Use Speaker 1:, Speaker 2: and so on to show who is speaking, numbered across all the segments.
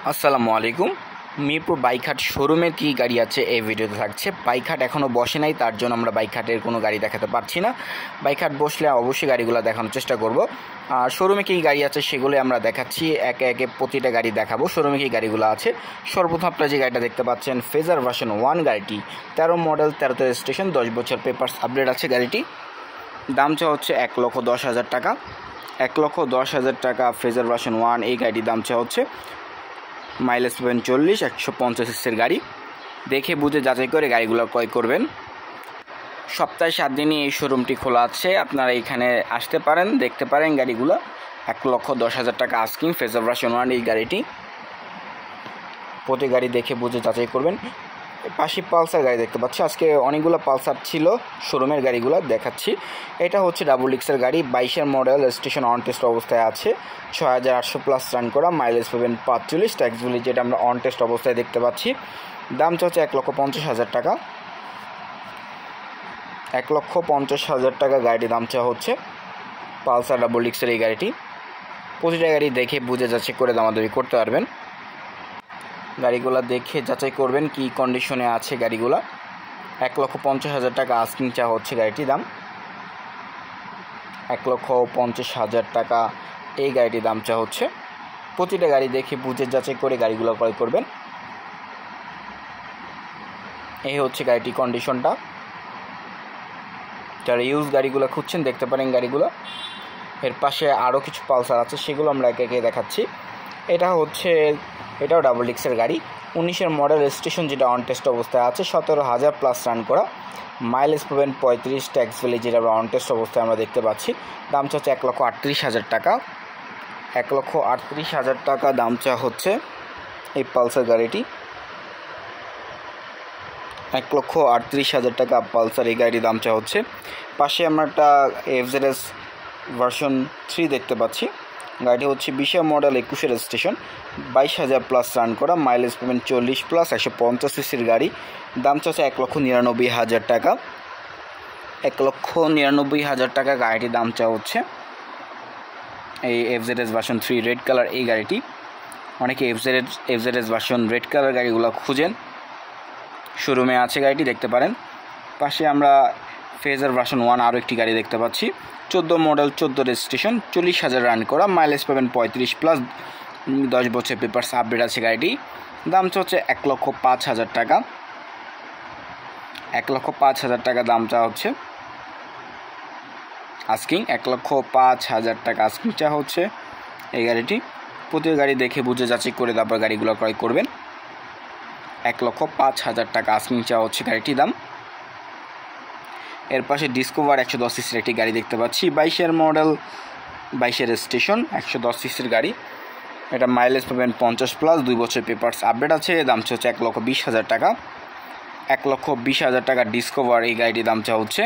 Speaker 1: আসসালামু আলাইকুম। মিরপুর বাইকহাট শোরুমের কী গাড়ি আছে এই ভিডিওতে থাকছে। বাইকহাট এখনও বসে নাই, তার জন্য আমরা বাইকহাটের কোনো গাড়ি দেখাতে পারছি না। বাইকহাট বসলে অবশ্যই গাড়িগুলো দেখানোর চেষ্টা করব। আর শোরুমে কী গাড়ি আছে সেগুলো আমরা দেখাচ্ছি, একে একে প্রতিটা গাড়ি দেখাবো। শোরুমে কী গাড়িগুলো আছে, সর্বপ্রথম আপনারা যে গাড়িটা দেখতে পাচ্ছেন ফেজার ভার্সন 1 গাড়িটি, 13 মডেল, 13তে রেজিস্ট্রেশন, 10 বছর পেপারস আপডেট আছে গাড়িটি। দামটা হচ্ছে 1,10,000 টাকা। 1,10,000 টাকা ফেজার ভার্সন 1 এই গাড়িটির দামটা হচ্ছে। মাইলেজ পাবেন 40, 150 সিসির গাড়ি। দেখে বুঝে যাচাই করে গাড়িগুলো ক্রয় করবেন। সপ্তাহে 7 দিনই এই শোরুমটি খোলা আছে, আপনারা এখানে আসতে পারেন, দেখতে পারেন গাড়িগুলো। 1,10,000 টাকা আস্কিং ফেজার ভার্সন 1 এই গাড়িটি। প্রতি গাড়ি দেখে বুঝে যাচাই করবেন। পাশে পালসার গাড়ি দেখতে পাচ্ছি, আজকে অনেকগুলো পালসার ছিল শোরুমের গাড়িগুলো দেখাচ্ছি। এটা হচ্ছে ডাবল ডিক্সের গাড়ি, 22-এর মডেল, রেজিস্ট্রেশন অন টেস্ট অবস্থায় আছে, 6,800 প্লাস রান করা, মাইলেজ পাবেন 45, ট্যাক্স ভ্যালি যেটা আমরা অন টেস্ট অবস্থায় দেখতে পাচ্ছি। দামটা হচ্ছে 1,50,000 টাকা। 1,50,000 টাকা গাড়িটির দামটা হচ্ছে পালসার ডাবল ডিক্সের এই গাড়িটি। প্রতিটা গাড়ি দেখে বুঝে যাচাই করে দামাদামি করতে পারবেন। গাড়িগুলো দেখে যাচাই করবেন কি কন্ডিশনে আছে গাড়িগুলো। 1,50,000 টাকা আস্কিং চা হচ্ছে গাড়িটির দাম। 1,50,000 টাকা এই গাড়িটির দাম চা হচ্ছে। প্রতিটা গাড়ি দেখে বুঝে যাচাই করে গাড়িগুলো ক্রয় করবেন। এই হচ্ছে গাড়িটির কন্ডিশনটা। যারা ইউজ গাড়িগুলো খুঁজছেন দেখতে পারেন গাড়িগুলো। এর পাশে আরও কিছু পালসার আছে, সেগুলো আমরা একে একে দেখাচ্ছি। এটাও ডাবল ডিক্সের গাড়ি, 19-এর মডেল, রেজিস্ট্রেশন যেটা অন টেস্ট অবস্থায় আছে, 17,000 প্লাস রান করা, মাইলেজ পাবেন 45, ট্যাক্স ভ্যালি যেটা আমরা অন টেস্ট অবস্থায় আমরা দেখতে পাচ্ছি। দামটা হচ্ছে 1,38,000 টাকা। 1,38,000 টাকা দামটা হচ্ছে এই পালসার গাড়িটি। 1,38,000 টাকা পালসার এই গাড়ির দামটা হচ্ছে। পাশে আমরা একটা এফজেডএস ভার্সন 3 দেখতে পাচ্ছি। গাড়িটি হচ্ছে 20-এর মডেল, 21-এর রেজিস্ট্রেশন, 22,000 প্লাস রান করা, মাইলেজ পাবেন 40 প্লাস, 150 সিসির গাড়ি। দামটা হচ্ছে 1,99,000 টাকা। 1,99,000 টাকা গাড়িটির দামটা হচ্ছে এই এফজেডএস ভার্সন 3 রেড কালার এই গাড়িটি। অনেকে এফজেডএস ভার্সন রেড কালার গাড়িগুলো খুঁজেন, শোরুমে আছে গাড়িটি, দেখতে পারেন। পাশে আমরা ফেজার ভার্সন 1 আরও একটি গাড়ি দেখতে পাচ্ছি, 14 মডেল, 14 রেজিস্ট্রেশন, 40,000 রান করা, মাইলেজ পাবেন 35 প্লাস, 10 বছর পেপারস আপডেট আছে গাড়িটি। দামটা হচ্ছে 1,05,000 টাকা। 1,05,000 টাকা দামটা হচ্ছে আস্কিং। 1,05,000 টাকা আস্কিং চা হচ্ছে এই গাড়িটি। প্রতি গাড়ি দেখে বুঝে যাচাই করে তারপর গাড়িগুলো ক্রয় করবেন। 1,05,000 টাকা আস্কিং চা হচ্ছে গাড়িটির দাম। এর পাশে ডিসকভার 110 সিসির একটি গাড়ি দেখতে পাচ্ছি, 22-এর মডেল, 22-এর রেজিস্ট্রেশন, 110 সিসির গাড়ি। এটা মাইলেজ পাবেন 50 প্লাস, 2 বছর পেপারস আপডেট আছে। দামটা হচ্ছে 1,20,000 টাকা। 1,20,000 টাকা ডিসকভার এই গাড়িটির দামটা হচ্ছে।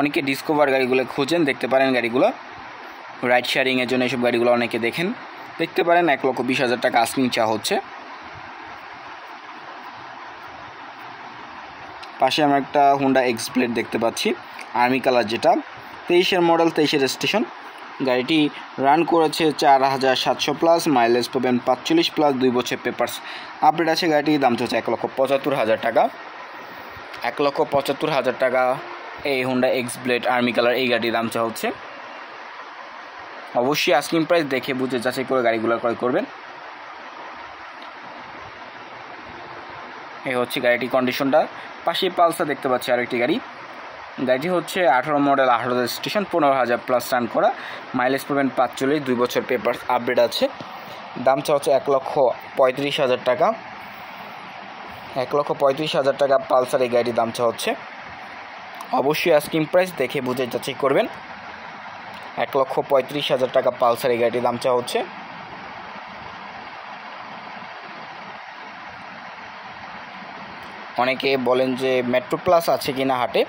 Speaker 1: অনেকে ডিসকভার গাড়িগুলো খুঁজেন, দেখতে পারেন গাড়িগুলো রাইড শেয়ারিংয়ের জন্য এইসব গাড়িগুলো অনেকে দেখেন, দেখতে পারেন। 1,20,000 টাকা আস্কিং চা হচ্ছে। পাশে আমরা একটা হুন্ডা এক্স ব্লেড দেখতে পাচ্ছি, আর্মি কালার, যেটা 23-এর মডেল, 23-এর রেজিস্ট্রেশন। গাড়িটি রান করেছে 4,700 প্লাস, মাইলেজ পাবেন 45 প্লাস, 2 বছর পেপারস আপডেট আছে গাড়িটির দাম হচ্ছে 1,75,000 টাকা। 1,75,000 টাকা এই Honda x blade army colour এই গাড়ির দামটা হচ্ছে। অবশ্যই আস্কিং প্রাইস দেখে বুঝে যাচাই করে গাড়িগুলো ক্রয় করবেন। এই হচ্ছে গাড়িটির কন্ডিশনটা। পাশে পালসার দেখতে পাচ্ছি আরও একটি গাড়ি। গাড়িটি হচ্ছে 18 মডেল, 18 রেজিস্ট্রেশন, 15,000 প্লাস রান করা, মাইলেজ পাবেন 45, 2 বছর পেপার আপডেট আছে। দামটা হচ্ছে 1,35,000 টাকা। 1,35,000 টাকা পালসার এই গাড়িটির দামটা হচ্ছে। অবশ্যই আস্কিং প্রাইস দেখে বুঝে যাচাই করবেন। 1,35,000 টাকা পালসার এই গাড়িটির দামটা হচ্ছে। অনেকে বলেন যে মেট্রো প্লাস আছে কি না হাটে।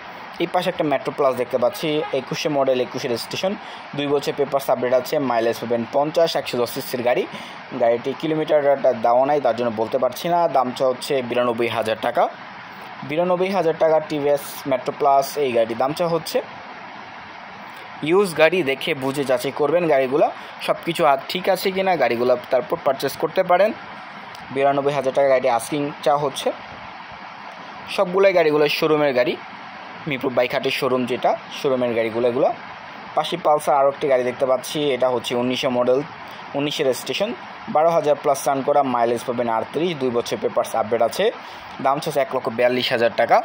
Speaker 1: এই পাশে একটা মেট্রো প্লাস দেখতে পাচ্ছি, 21-এর মডেল, 21-এর রেজিস্ট্রেশন, 2 বছর পেপার আপডেট আছে, মাইলেজ পাবেন 50, 110 সিসির গাড়ি। গাড়িটি কিলোমিটারটা দেওয়া নাই, তার জন্য বলতে পারছি না। দামটা হচ্ছে 92,000 টাকা। 92,000 টাকা টিভিএস মেট্রো প্লাস এই গাড়িটির দামটা হচ্ছে। ইউজ গাড়ি দেখে বুঝে যাচাই করবেন গাড়িগুলো সব কিছু ঠিক আছে কি না, গাড়িগুলো তারপর পারচেস করতে পারেন। 92,000 টাকা গাড়িটি আস্কিং চা হচ্ছে। সবগুলোই গাড়িগুলো শোরুমের গাড়ি, মিরপুর বাইকহাটের শোরুম, যেটা শোরুমের গাড়িগুলো এগুলো। পাশে পালসার আরও একটি গাড়ি দেখতে পাচ্ছি, এটা হচ্ছে 1900 মডেল, 19 রেজিস্ট্রেশন, 12,000 প্লাস রান করা, মাইলেজ পাবেন 38, 2 বছর পেপারস আপডেট আছে। দাম হচ্ছে 1,42,000 টাকা।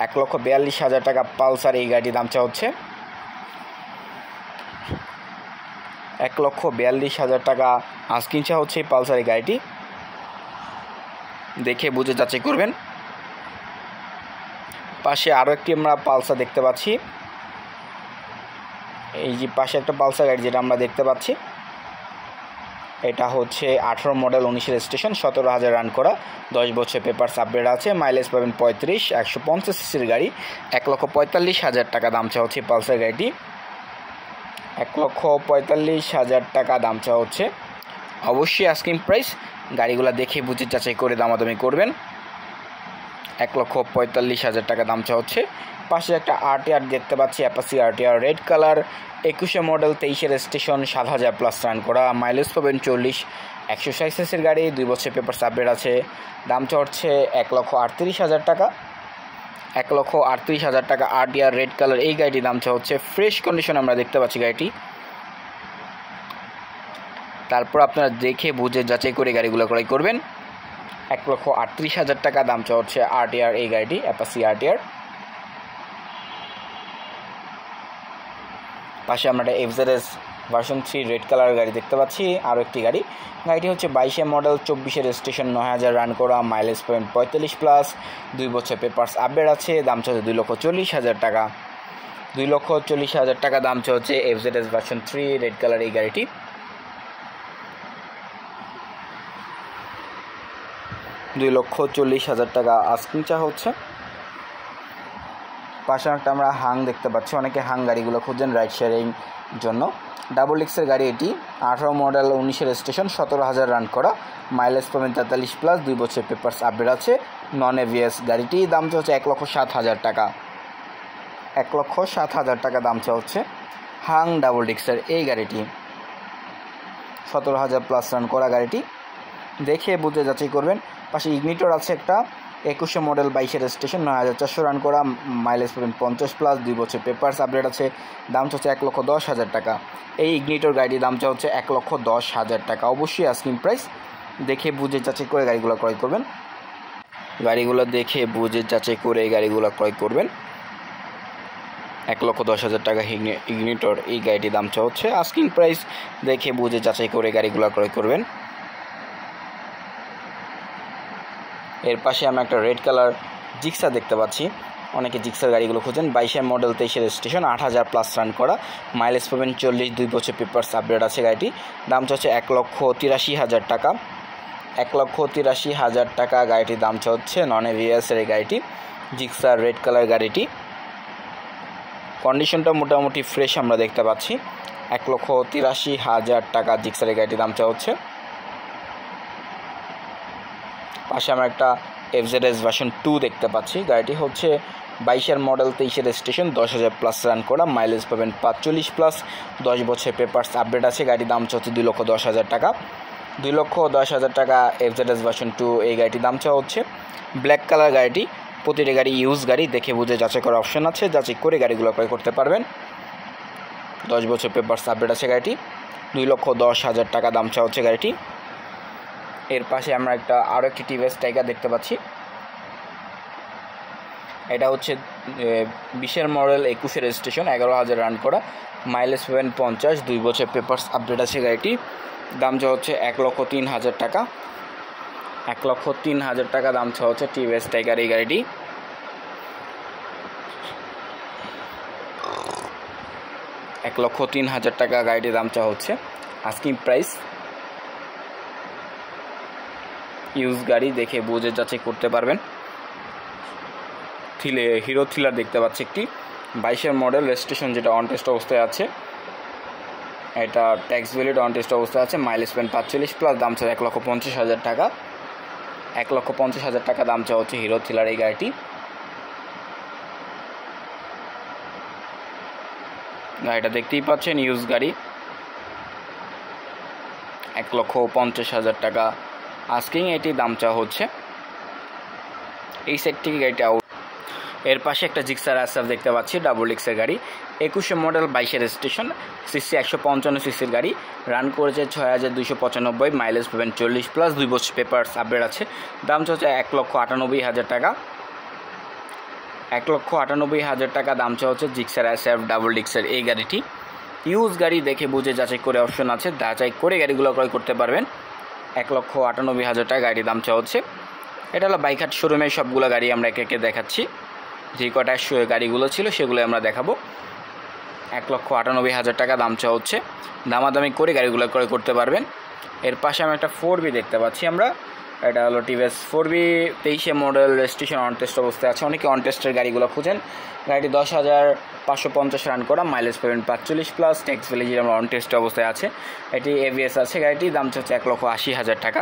Speaker 1: 1,42,000 টাকা পালসার এই গাড়ির দাম চা হচ্ছে। 1,42,000 টাকা আস্কিং চা হচ্ছে এই পালসার এই গাড়িটি, দেখে বুঝে যাচাই করবেন। পাশে আরও একটি আমরা পালসার দেখতে পাচ্ছি, এই যে পাশে একটা পালসার গাড়ি যেটা আমরা দেখতে পাচ্ছি, এটা হচ্ছে 18 মডেল, 19 রেজিস্ট্রেশন, 17,000 রান করা, 10 বছর পেপারস আপডেট আছে, মাইলেজ পাবেন 35, 150 সিসির গাড়ি। 1,45,000 টাকা দাম চা হচ্ছে পালসার গাড়িটি। 1,45,000 টাকা দাম চা হচ্ছে। অবশ্যই আস্কিং প্রাইস, গাড়িগুলো দেখে বুঝে যাচাই করে দামাদামি করবেন। 1,45,000 টাকা দাম চা হচ্ছে। পাশে একটা আরটিআর দেখতে পাচ্ছি, Apache RTR, red colour, 21 model, 23 registration, 7,000 plus run করা, মাইলেজ পাবেন 40, 160 সিসির গাড়ি, 2 বছর পেপারস আপডেট আছে। দাম চা হচ্ছে 1,38,000 টাকা। 1,38,000 টাকা আরটিআর রেড কালার এই গাড়িটির দাম চা হচ্ছে। ফ্রেশ কন্ডিশন আমরা দেখতে পাচ্ছি গাড়িটি। তারপর আপনারা দেখে বুঝে যাচাই করে গাড়িগুলো ক্রয় করবেন। 1,38,000 টাকা দাম চা হচ্ছে আরটিআর এই গাড়িটি, অ্যাপাসি আরটিআর। পাশে আমরা একটা এফজেডএস ভার্সন 3 রেড কালার গাড়ি দেখতে পাচ্ছি, আরও একটি গাড়ি। গাড়িটি হচ্ছে 22 মডেল, 24 রেজিস্ট্রেশন, 9,000 রান করা, মাইলেজ পাবেন 45 প্লাস, 2 বছর পেপারস আপডেট আছে। দাম চলছে 2,40,000 টাকা। 2,40,000 টাকা দাম চলছে এফজেডএস ভার্সন 3 রেড কালার এই গাড়িটি। 2,40,000 টাকা আস্কিং চা হচ্ছে। পাশে একটা আমরা হাং দেখতে পাচ্ছি, অনেকে হাং গাড়িগুলো খুঁজছেন রাইড শেয়ারিং জন্য। ডাবল এক্সের গাড়ি এটি, 18 মডেল, 19 রেজিস্ট্রেশন, 17,000 রান করা, মাইলেজ পাবেন 43 প্লাস, 2 বছর পেপারস আপডেট আছে, নন এভিএস গাড়িটি। দাম হচ্ছে 1,07,000 টাকা। 1,07,000 টাকা দাম হচ্ছে হাং ডাবল ডিক্সের এই গাড়িটি। 17,000 প্লাস রান করা গাড়িটি, দেখে বুঝে যাচাই করবেন। পাশে ইগনিটর আছে একটা, 21 মডেল, 22 রেজিস্ট্রেশন, 9,400 রান করা, মাইলেজ পাবেন 50 প্লাস, 2 বছর পেপারস আপডেট আছে। দাম হচ্ছে 1,10,000 টাকা। এই ইগনিটর গাড়ির দাম হচ্ছে 1,10,000 টাকা। অবশ্যই আস্কিং প্রাইস, দেখে বুঝে যাচাই করে গাড়িগুলো ক্রয় করবেন। গাড়িগুলো দেখে বুঝে যাচাই করে এই গাড়িগুলো ক্রয় করবেন। 1,10,000 টাকা ইগনিটর এই গাড়িটির দাম হচ্ছে। আস্কিং প্রাইস, দেখে বুঝে যাচাই করে গাড়িগুলো ক্রয় করবেন। এর পাশে আমরা একটা রেড কালার জিক্সার দেখতে পাচ্ছি, অনেকে জিক্সার গাড়িগুলো খুঁজেন। 22 মডেল, 23 রেজিস্ট্রেশন, 8,000 প্লাস রান করা, মাইলেজ পাবেন 40, 2 বছর পেপারস আপডেট আছে গাড়িটি। দাম হচ্ছে 1,83,000 টাকা। 1,83,000 টাকা গাড়িটির দাম হচ্ছে। নন এভিএসের এই গাড়িটি, জিক্সার রেড কালার গাড়িটি। কন্ডিশনটা মোটামুটি ফ্রেশ আমরা দেখতে পাচ্ছি। 1,83,000 টাকা জিক্সার এই গাড়িটির দাম হচ্ছে। পাশে আমরা একটা এফজেডএস ভার্সন 2 দেখতে পাচ্ছি, গাড়িটি হচ্ছে 22 মডেল, 23 রেজিস্ট্রেশন, 10,000 প্লাস রান করা, মাইলেজ পাবেন 45 প্লাস, 10 বছর পেপারস আপডেট আছে। গাড়ির দাম হচ্ছে 2,10,000 টাকা। 2,10,000 টাকা এফজেডএস ভার্সন 2 এই গাড়িটির দাম হচ্ছে। ব্ল্যাক কালার গাড়িটি, প্রতিটি গাড়ি ইউজ গাড়ি, দেখে বুঝে যাচাই করার অপশন আছে, যাচাই করে গাড়িগুলো ক্রয় করতে পারবেন। 10 বছর পেপারস আপডেট আছে গাড়িটি। 2,10,000 টাকা দাম হচ্ছে গাড়িটি। এর পাশে আমরা আরও একটি টিভিএস টাইগার দেখতে পাচ্ছি, এটা হচ্ছে 20 মডেল, 21 রেজিস্ট্রেশন, 11,000 রান করা, মাইলেজ পাবেন 50, 2 বছর পেপারস আপডেট আছে গাড়িটি। দাম হচ্ছে 1,03,000 টাকা। 1,03,000 টাকা দাম হচ্ছে টিভিএস টাইগার এই গাড়িটি। $1,03,000 টাকা গাড়িটির দাম হচ্ছে। আস্কিং প্রাইস, ইউজ গাড়ি, দেখে বুঝে যাচাই করতে পারবেন। হিরো থ্রিলার দেখতে পাচ্ছি একটি, 22 মডেল, রেজিস্ট্রেশন, যেটা অন টেস্ট অবস্থায় আছে, এটা ট্যাক্স ভ্যালিড অন টেস্ট অবস্থায় আছে, মাইলেজ পাবেন 45 প্লাস, দাম 1,50,000 টাকা। 1,50,000 টাকা দাম হচ্ছে হিরো থ্রিলার এই গাড়িটি। গাড়িটা দেখতেই পাচ্ছেন ইউজ গাড়ি, 1,50,000 টাকা আস্কিং, এটি দাম চাওয়া হচ্ছে। এই সাইড থেকে গাড়িটা আউট। এর পাশে একটা জিক্সার SF দেখতে পাচ্ছি, ডাবল ডিক্সের গাড়ি, 21 মডেল, 22 রেজিস্ট্রেশন, সিসি 155 সিসির গাড়ি, রান করেছে 6,295, মাইলেজ পাবেন 40+, 2 বছর পেপারস আপডেট আছে। দাম হচ্ছে 1,98,000 টাকা, 1,98,000 টাকা দাম চাওয়া হচ্ছে জিক্সার SF ডাবল ডিক্সের এই গাড়িটি। ইউজ গাড়ি দেখে বুঝে যাচাই করে অপশন আছে, যাচাই করে গাড়িগুলো ক্রয় করতে পারবেন। 1,98,000 টাকা গাড়ি দাম চাওয়া হচ্ছে। এটা হলো বাইকহাট শোরুমের সবগুলো গাড়ি আমরা একে একে দেখাচ্ছি, যে কটা গাড়িগুলো ছিল সেগুলো আমরা দেখাবো। 1,98,000 টাকা দাম চাওয়া হচ্ছে, দামাদামি করে গাড়িগুলো ক্রয় করতে পারবেন। এর পাশে আমি একটা 4B দেখতে পাচ্ছি আমরা, এটা হলো TVS 4B, 23 model, registration on test অবস্থায় আছে। অনেকে অন টেস্টের গাড়িগুলো খুঁজেন। গাড়িটি 10,550 রান করা, মাইলেজ পাবেন 45+, ট্যাক্স ভ্যালিজি আমরা অন টেস্ট অবস্থায় আছে। এটি ABS আছে। গাড়িটির দাম হচ্ছে 1,80,000 টাকা,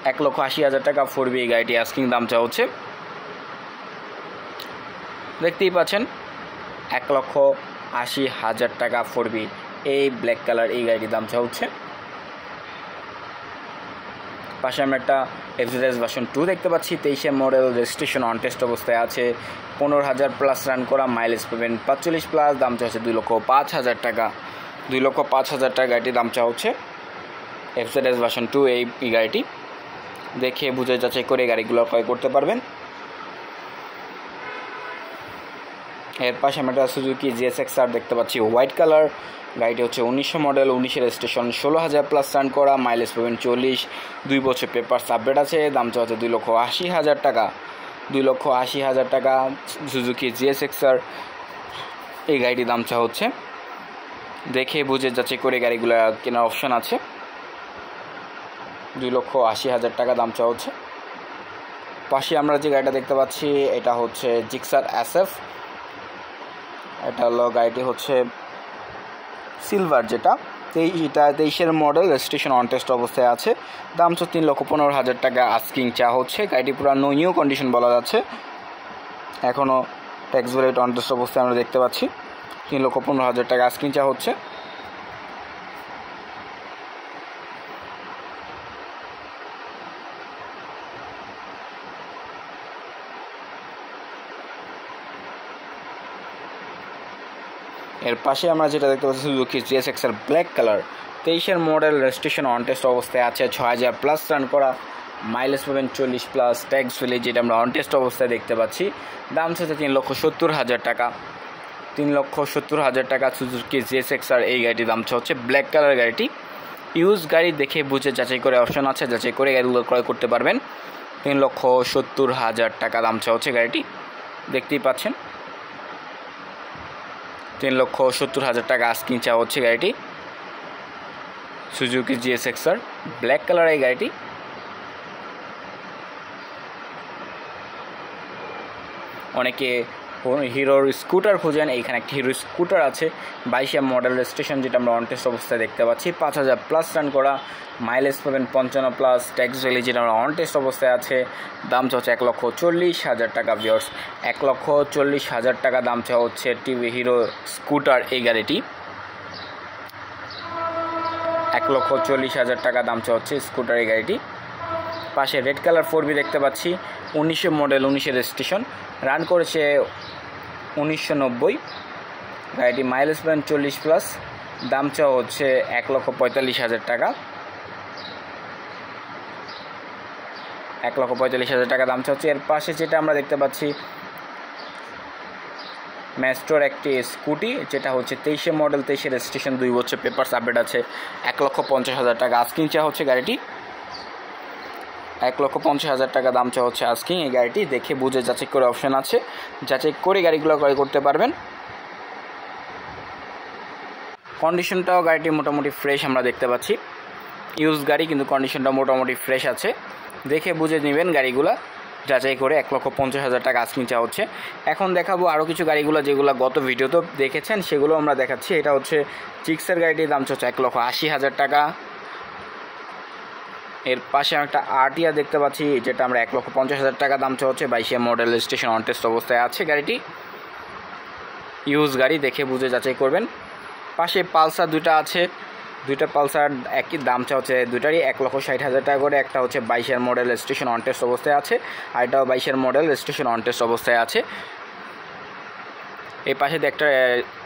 Speaker 1: 1,80,000 টাকা 4B গাড়িটি আস্কিং দাম চাওয়া হচ্ছে। দেখতেই পাচ্ছেন 1,80,000 টাকা 4B এই ব্ল্যাক কালার এই গাড়িটির দাম চাওয়া হচ্ছে। পাশে আমরা একটা FZS ভার্সন 2 দেখতে পাচ্ছি, 23 মডেল, রেজিস্ট্রেশন অন টেস্ট অবস্থায় আছে, 15,000+ রান করা, মাইলেজ পাবেন 45+, দাম চাওয়া হচ্ছে 2,05,000 টাকা, 2,05,000 টাকা গাড়িটির দাম চাওয়া হচ্ছে। FZS ভার্সন 2 এই গাড়িটি দেখে বুঝে যাচাই করে গাড়িগুলো ক্রয় করতে পারবেন। এর পাশে আমরা একটা সুজুকি GSX-R দেখতে পাচ্ছি, হোয়াইট কালার, গাড়িটি হচ্ছে 19 মডেল, 19 রেজিস্ট্রেশন, 16,000+ রান করা, মাইলেজ পাবেন 40, 2 বছর পেপারস আপডেট আছে। দাম চাওয়া হচ্ছে 2,80,000 টাকা, 2,80,000 টাকা সুজুকি GSX-R এই গাড়িটির দাম চাওয়া হচ্ছে। দেখে বুঝে যাচাই করে গাড়িগুলো কেনার অপশন আছে। 2,80,000 টাকা দাম চাওয়া হচ্ছে। পাশে আমরা যে গাড়িটা দেখতে পাচ্ছি এটা হচ্ছে জিক্সার SF, এটা হলো গাড়িটি হচ্ছে সিলভার, যেটা 23 মডেল, রেজিস্ট্রেশন অন টেস্ট অবস্থায় আছে। দাম হচ্ছে 3,15,000 টাকা আস্কিং চা হচ্ছে। গাড়িটি পুরো নিউ কন্ডিশন বলা যাচ্ছে, এখনও ট্যাক্স ভ্যালিড অন টেস্ট অবস্থায় আমরা দেখতে পাচ্ছি। 3,15,000 টাকা আস্কিং চা হচ্ছে। এর পাশে আমরা যেটা দেখতে পাচ্ছি Suzuki GSX-R black colour, 23 model, registration on test অবস্থায় আছে, 6,000+ রান করা, মাইলেজ পাবেন 40+, ট্যাক্স ভ্যালি যেটা আমরা অন টেস্ট অবস্থায় দেখতে পাচ্ছি। দাম হচ্ছে 3,70,000 টাকা, 3,70,000 টাকা সুজুকি GSX-R এই গাড়িটির দাম হচ্ছে। ব্ল্যাক কালার গাড়িটি ইউজ গাড়ি দেখে বুঝে যাচাই করে অপশন আছে, যাচাই করে গাড়িগুলো ক্রয় করতে পারবেন। 3,70,000 টাকা দাম হচ্ছে গাড়িটি, দেখতেই পাচ্ছেন 3,70,000 টাকা আস্কিং চা হচ্ছে গাড়িটি। সুজুকি GSX-R ব্ল্যাক কালার এই গাড়িটি। অনেকে হিরোর স্কুটার খুঁজেন, এইখানে একটি হিরো স্কুটার আছে, 22 মডেল, রেজিস্ট্রেশন যেটা আমরা অন টেস্ট অবস্থায় দেখতে পাচ্ছি, 5,000+ রান করা, মাইলেজ পাবেন 55+, ট্যাক্স ভ্যালি যেটা আমরা অন টেস্ট অবস্থায় আছে। দাম হচ্ছে 1,40,000 টাকা ভিউয়ার্স, 1,40,000 টাকা দাম চাওয়া হচ্ছে হিরো স্কুটার এই গাড়িটি। 1,40,000 টাকা দাম চাওয়া হচ্ছে স্কুটার এই গাড়িটি। পাশে রেড কালার 4B দেখতে পাচ্ছি, 19 মডেল, 19 রেজিস্ট্রেশন, রান করেছে 1990, গাড়িটি মাইলেজ পাবেন 40+, দাম চাওয়া হচ্ছে 1,45,000 টাকা, 1,45,000 টাকা দাম চাওয়া হচ্ছে। এর পাশে যেটা আমরা দেখতে পাচ্ছি ম্যাস্টোর একটি স্কুটি, যেটা হচ্ছে 23 মডেল, 23 রেজিস্ট্রেশন, 2 বছর পেপারস আপডেট আছে, 1,50,000 টাকা আস্কিং চা হচ্ছে গাড়িটি। 1,50,000 টাকা দাম চা হচ্ছে আস্কিং এই গাড়িটি। দেখে বুঝে যাচাই করে অপশন আছে, যাচাই করে গাড়িগুলো ক্রয় করতে পারবেন। কন্ডিশনটাও গাড়িটি মোটামুটি ফ্রেশ আমরা দেখতে পাচ্ছি, ইউজ গাড়ি কিন্তু কন্ডিশনটা মোটামুটি ফ্রেশ আছে। দেখে বুঝে নেবেন গাড়িগুলো, যাচাই করে। 1,50,000 টাকা আস্কিং চা হচ্ছে। এখন দেখাবো আরও কিছু গাড়িগুলো যেগুলো গত ভিডিওতে দেখেছেন, সেগুলো আমরা দেখাচ্ছি। এটা হচ্ছে জিক্সার গাড়িটির দাম হচ্ছে 1,80,000 টাকা। এর পাশে একটা আরটিআর দেখতে পাচ্ছি, যেটা আমরা 1,50,000 টাকা দাম হচ্ছে, 22 মডেল, রেজিস্ট্রেশন অন টেস্ট অবস্থায় আছে গাড়িটি। ইউজ গাড়ি দেখে বুঝে যাচাই করবেন। পাশে পালসার দুটো আছে, দুইটা পালসার একই দাম চা হচ্ছে দুটারই 1,60,000 টাকা করে। একটা হচ্ছে 22-এর মডেল, রেজিস্ট্রেশন অন টেস্ট অবস্থায় আছে, আর এটাও 22-এর মডেল, রেজিস্ট্রেশন অন টেস্ট অবস্থায় আছে। এই পাশে একটা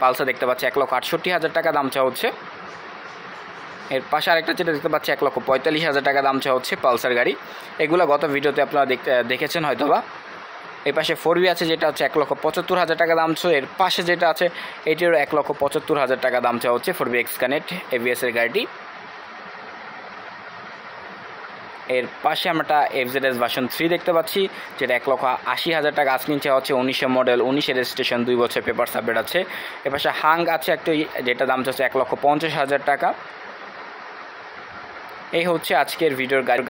Speaker 1: পালসার দেখতে পাচ্ছি 1,68,000 টাকা দাম চা হচ্ছে। এর পাশে আরেকটা যেটা দেখতে পাচ্ছি 1,45,000 টাকা দাম চা হচ্ছে পালসার গাড়ি। এগুলো গত ভিডিওতে আপনারা দেখেছেন হয়তোবা। এই পাশে 4V আছে যেটা হচ্ছে 1,75,000 টাকা দাম ছিল। এর পাশে যেটা আছে এটিরও 1,75,000 টাকা দাম চা হচ্ছে 4V এক্স কানেক্ট ABS এর গাড়িটি। এর পাশে আমরা FZS ভার্সন 3 দেখতে পাচ্ছি যেটা 1,80,000 টাকা আস্কিং চা হচ্ছে। 19-এর মডেল, 19-এর রেজিস্ট্রেশন, 2 বছর পেপার আপডেট আছে। এর পাশে হাং আছে একটা যেটা দাম হচ্ছে 1,50,000 টাকা। এই হচ্ছে আজকের ভিডিওর গাড়ি।